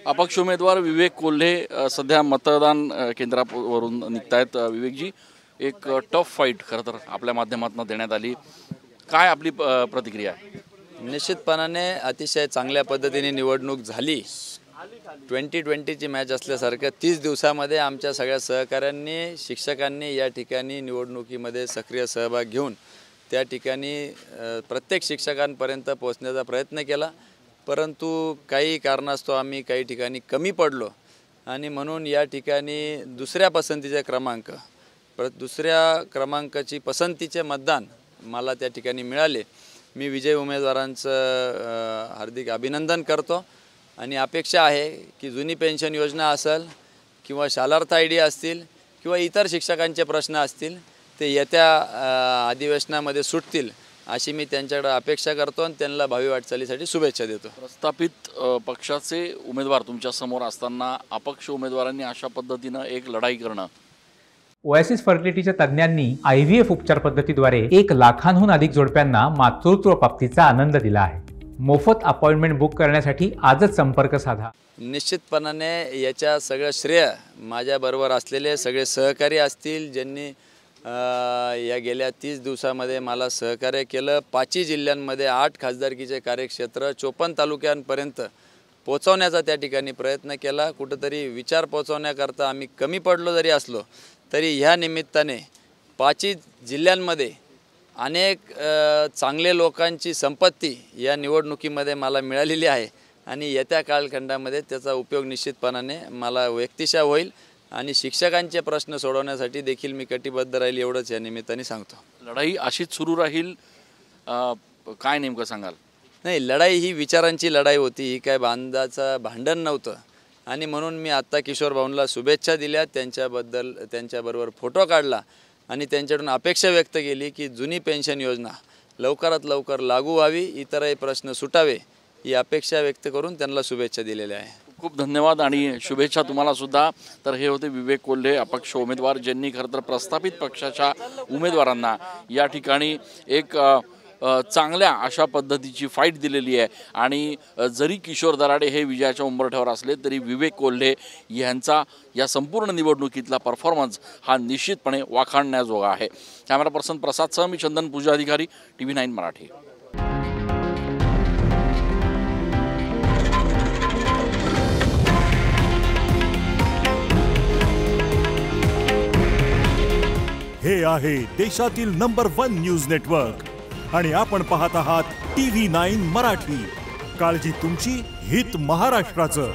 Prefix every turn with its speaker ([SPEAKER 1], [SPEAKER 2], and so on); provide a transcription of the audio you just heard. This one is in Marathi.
[SPEAKER 1] अपक्ष उमेदवार विवेक कोल्हे सध्या मतदान केंद्रावरून निघतायत। विवेकजी, एक टफ फाईट खरं तर आपल्या माध्यमातून देण्यात आली, काय आपली प्रतिक्रिया आहे?
[SPEAKER 2] निश्चितपणाने अतिशय चांगल्या पद्धतीने निवडणूक झाली। 2020ची मॅच असल्यासारखं 30 दिवसामध्ये आमच्या सगळ्या सहकाऱ्यांनी, शिक्षकांनी या ठिकाणी निवडणुकीमध्ये सक्रिय सहभाग घेऊन त्या ठिकाणी प्रत्येक शिक्षकांपर्यंत पोहोचण्याचा प्रयत्न केला, परंतु काही कारणास्तव आम्ही काही ठिकाणी कमी पडलो आणि म्हणून या ठिकाणी दुसऱ्या क्रमांकाची पसंतीचे मतदान मला त्या ठिकाणी मिळाले। मी विजय उमेदवारांचं हार्दिक अभिनंदन करतो आणि अपेक्षा आहे की जुनी पेन्शन योजना असेल किंवा शालार्थ आयडी असतील किंवा इतर शिक्षकांचे प्रश्न असतील ते येत्या अधिवेशनामध्ये सुटतील अशी मी त्यांच्याकडे अपेक्षा करतो आणि त्यांना भावी वाटचालीसाठी शुभेच्छा देतो।
[SPEAKER 1] प्रस्थापित पक्षाचे उमेदवार तुमच्या समोर असताना अपक्ष उमेदवारांनी अशा पद्धतीनं एक लढाई करणं,
[SPEAKER 3] ओएसिस फर्टिलिटीच्या तज्ञांनी IVF उपचार पद्धतीद्वारे 1 लाखांहून अधिक जोडप्यांना मातृत्व प्राप्तीचा आनंद दिला आहे। मोफत अपॉइंटमेंट बुक करण्यासाठी आजच संपर्क साधा।
[SPEAKER 2] निश्चितपणाने याच्या सगळं श्रेय माझ्याबरोबर असलेले सगळे सहकारी असतील, ज्यांनी या गेल्या 30 दिवसामध्ये मला सहकार्य केलं। 5 जिल्ह्यांमध्ये 8 खासदारकीचे कार्यक्षेत्र 54 तालुक्यांपर्यंत पोहोचवण्याचा त्या ठिकाणी प्रयत्न केला। कुठंतरी विचार पोहोचवण्याकरता आम्ही कमी पडलो जरी असलो तरी ह्या निमित्ताने 5 जिल्ह्यांमध्ये अनेक चांगले लोकांची संपत्ती या निवडणुकीमध्ये मला मिळालेली आहे आणि येत्या कालखंडामध्ये त्याचा उपयोग निश्चितपणाने मला व्यक्तिशः होईल आणि शिक्षकांचे प्रश्न सोडवण्यासाठी देखील मी कटिबद्ध राहील एवढंच या निमित्ताने सांगतो।
[SPEAKER 1] लढाई अशीच सुरू राहील, काय नेमकं सांगाल?
[SPEAKER 2] नाही, लढाई ही विचारांची लढाई होती, ही काय भांडण नव्हतं आणि म्हणून मी आत्ता किशोर भाऊंना शुभेच्छा दिल्या, त्यांच्याबरोबर फोटो काढला आणि त्यांच्याकडून अपेक्षा व्यक्त केली की जुनी पेन्शन योजना लवकरात लवकर लागू व्हावी, इतरही प्रश्न सुटावे ही अपेक्षा व्यक्त करून त्यांना शुभेच्छा दिलेल्या आहे।
[SPEAKER 1] खूप धन्यवाद आणि शुभेच्छा तुम्हाला सुद्धा। तर हे होते विवेक कोल्हे, अपक्ष उमेदवार, ज्यांनी खरं तर प्रस्थापित पक्षाच्या उमेदवारांना या ठिकाणी एक चांगल्या अशा पद्धतीची फाईट दिलेली आहे आणि जरी किशोर दराडे हे विजयाच्या उंबरठ्यावर असले तरी विवेक कोल्हे यांचा या संपूर्ण निवडणुकीतला परफॉर्मन्स हा निश्चितपणे वाखाणण्याजोगा आहे। कॅमेरा पर्सन प्रसादसह मी चंदन पूजा अधिकारी, TV9 मराठी।
[SPEAKER 4] हे आहे देशातील नंबर 1 न्यूज नेटवर्क आणि आपण पाहत आहात TV9 मराठी। काळजी तुमची, हित महाराष्ट्राचं।